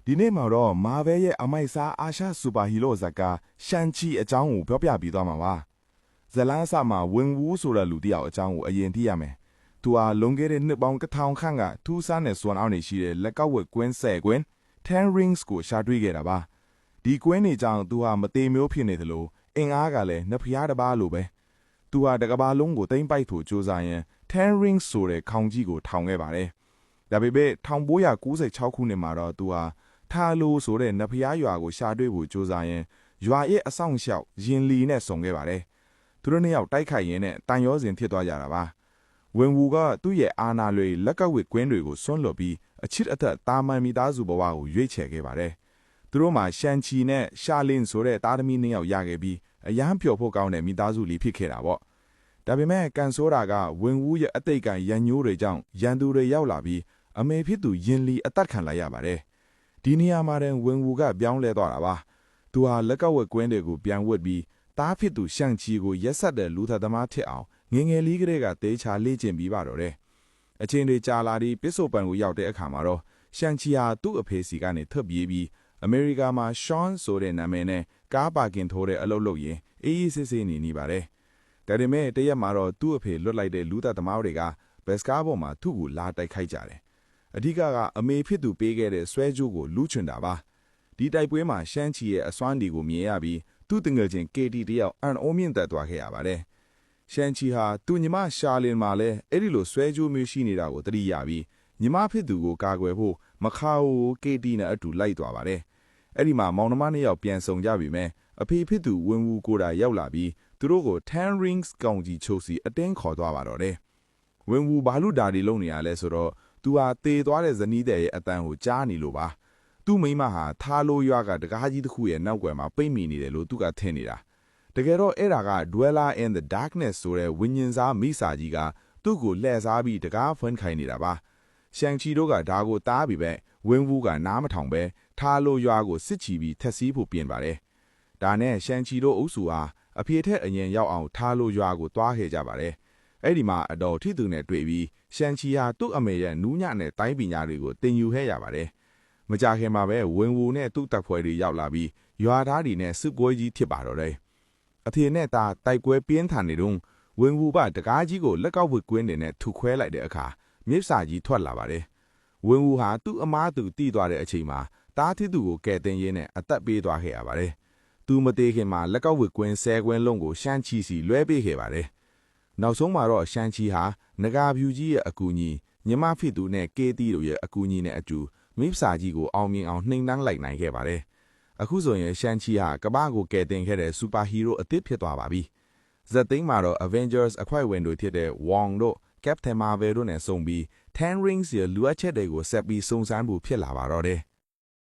ဒီနေ့မှာတော့မာဗဲရဲ့အမိုက်စားအာရှစူပါဟီးရိုးဇာတ်ကားရှန်ချီအကြောင်းကိုပြောပြပြီးသွားမှာပါဇလန်းအစမှာဝင်ဝူးဆိုတဲ့လူတစ်ယောက်အကြောင်းကိုအရင်သိရမယ်သူဟာလွန်ခဲ့တဲ့နှစ်ပေါင်းတစ်ထောင်ခန့်ကထူးဆန်းတဲ့စွမ်းအားတွေရှိတဲ့လက်ကောက်ဝက်ကွင်း10ကွင်း10 rings ကိုရှာတွေ့ခဲ့တာပါဒီကွင်းတွေကြောင့်သူဟာမသေးမျိုးဖြစ်နေသလိုအင်အားကလည်းနှစ်ဖျားတစ်ပါးလိုပဲသူဟာတကဘာလုံးကိုတိမ့်ပိုက်ဖို့ကြိုးစားရင်း10 rings ဆိုတဲ့ခေါင်းကြီးကိုထောင်ခဲ့ပါတယ်ဒါပေမဲ့1996ခုနှစ်မှာတော့သူဟာထားလို့ဆိုတဲ့နဖျားရွာကိုရှာတွေ့ဖို့ကြိုးစားရင်ရွာရဲ့အဆောင်လျှောက်ရင်လီနဲ့ဆုံခဲ့ပါတယ်သူတို့နှစ်ယောက်တိုက်ခိုက်ရင်းနဲ့တန်ရောစဉ်ဖြစ်သွားကြတာပါဝင်ဝူကသူ့ရဲ့အာနာလွေလက်ကဝစ်ကွင်းတွေကိုဆွန့်လွတ်ပြီးအချစ်အသက်တာမန်မိသားစုဘဝကိုရွေးချယ်ခဲ့ပါတယ်သူတို့မှာရှန်ချီနဲ့ရှာလင်းဆိုတဲ့သားသမီးနှစ်ယောက်ရခဲ့ပြီးအရန်ပျော်ဖို့ကောင်းတဲ့မိသားစုလေးဖြစ်ခဲ့တာပေါ့ဒါပေမဲ့ကန်ဆိုးတာကဝင်ဝူရဲ့အသိကံရန်ညိုးတွေကြောင့်ရန်သူတွေရောက်လာပြီးအမေဖြစ်သူရင်လီအသက်ခံလိုက်ရပါတယ်ဒီနေရာမှာတဲ့ဝင်ဝူကပြောင်းလဲသွားတာပါသူဟာလက်ကဝက်ကွင်းတွေကိုပြန်ဝတ်ပြီးသားဖြစ်သူရှန်ချီကိုရက်ဆက်တဲ့လူသက်သမားဖြစ်အောင်ငငယ်လေးကလေးကတေးချလေ့ကျင့်ပြီးပါတော့တယ်အချင်းတွေကြာလာပြီးပစ္စုပန်ကိုရောက်တဲ့အခါမှာတော့ရှန်ချီဟာသူ့အဖေစီကနေထွက်ပြေးပြီးအမေရိကန်မှာရှွန်ဆိုတဲ့နာမည်နဲ့ကားပါကင်ထိုးတဲ့အလုပ်လုပ်ရင်းအေးအေးဆေးဆေးနေပါတယ်ဒါပေမဲ့တရက်မှာတော့သူ့အဖေလွတ်လိုက်တဲ့လူသက်သမားတွေကဘက်စကားပေါ်မှာသူ့ကိုလာတိုက်ခိုက်ကြတယ်အဓိကအမေဖြစ်သူပေးခဲ့တဲ့ဆွဲကြိုးကိုလူးချွန်တာပါဒီတိုက်ပွဲမှာရှမ်းချီရဲ့အစွမ်းဒီကိုမြင်ရပြီးသူ့တငယ်ချင်း KT တယောက်အန်အိုးမြင့်သက်သွားခဲ့ရပါတယ်ရှမ်းချီဟာသူညီမရှာလင်မှာလည်းအဲ့ဒီလိုဆွဲကြိုးမျိုးရှိနေတာကိုသတိရပြီးညီမဖြစ်သူကိုကာကွယ်ဖို့မခါအို KT နဲ့အတူလိုက်သွားပါတယ်အဲ့ဒီမှာမောင်နှမနှစ်ယောက်ပြန်ဆုံကြပြီမဲ့အဖေဖြစ်သူဝင်ဝူကိုတာရောက်လာပြီးသူတို့ကို10 rings ကောင်ကြီးချိုးစီအတင်းခေါ်သွားပါတော့တယ်ဝင်ဝူဘာလို့ဒါတွေလုပ်နေရလဲဆိုတော့သူဟာတေသွားတဲ့ဇနီးတဲ့ရဲ့အတန်ကိုကြားနေလို့ပါသူ့မိမဟာထားလို့ရွာကတကားကြီးတစ်ခုရဲ့နောက်ွယ်မှာပိတ်မိနေတယ်လို့သူကထင်နေတာတကယ်တော့အဲ့ဒါက Dweller in the Darkness ဆိုတဲ့ဝိညာဉ်စားမိစာကြီးကသူ့ကိုလှည့်စားပြီးတကားဖွင့်ခိုင်းနေတာပါရှန်ချီတို့ကဒါကိုတားပြီးပဲဝင်းဝူးကနားမထောင်ပဲထားလို့ရွာကိုစစ်ချီပြီးထက်စီးဖို့ပြင်ပါတယ်ဒါနဲ့ရှန်ချီတို့အုပ်စုဟာအဖေထက်အရင်ရောက်အောင်ထားလို့ရွာကိုတွားခဲ့ကြပါတယ်အဲ့ဒီမှာအတော်ထိသူနဲ့တွေ့ပြီးရှန်ချီဟာသူ့အမေရဲ့နူးညံ့တဲ့တိုင်းပညာတွေကိုတင်ယူခဲ့ရပါတယ်။မကြခင်မှာပဲဝင်ဝူနဲ့သူ့တပ်ဖွဲ့တွေရောက်လာပြီးရွာသားတွေနဲ့စစ်ပွဲကြီးဖြစ်ပါတော့တယ်။အဖေနဲ့တာတိုက်ပွဲပြင်းထန်နေတော့ဝင်ဝူကတကားကြီးကိုလက်ကောက်ဝစ်ကွင်းတွေနဲ့ထုခွဲလိုက်တဲ့အခါမြစ်စာကြီးထွက်လာပါတယ်။ဝင်ဝူဟာသူ့အမားသူတီးသွားတဲ့အချိန်မှာတားထီသူကိုကဲတင်ရင်းနဲ့အသက်ပေးသွားခဲ့ရပါတယ်။သူမသေးခင်မှာလက်ကောက်ဝစ်ကွင်း10ကွင်းလုံးကိုရှမ်းချီစီလွှဲပေးခဲ့ပါတယ်။နောက်ဆုံးမှာတော့ရှန်ချီဟာနဂါဖြူကြီးရဲ့အကူအညီညီမဖြစ်သူနဲ့ကေတီတို့ရဲ့အကူအညီနဲ့အတူမိဖစာကြီးကိုအောင်မြင်အောင်နှိမ်နှန်းလိုက်နိုင်ခဲ့ပါတယ်။အခုဆိုရင်ရှန်ချီဟာကမ္ဘာကိုကယ်တင်ခဲ့တဲ့စူပါဟီးရိုးအသစ်ဖြစ်သွားပါပြီ။ဇက်သိန်းမှာတော့ Avengers အဖွဲ့ဝင်တွေဖြစ်တဲ့ Wong တို့ Captain Marvel တို့နဲ့ဆုံပြီး10 rings ရဲ့လူအပ်ချက်တွေကိုဆက်ပြီးစုံစမ်းဖို့ဖြစ်လာပါတော့တယ်။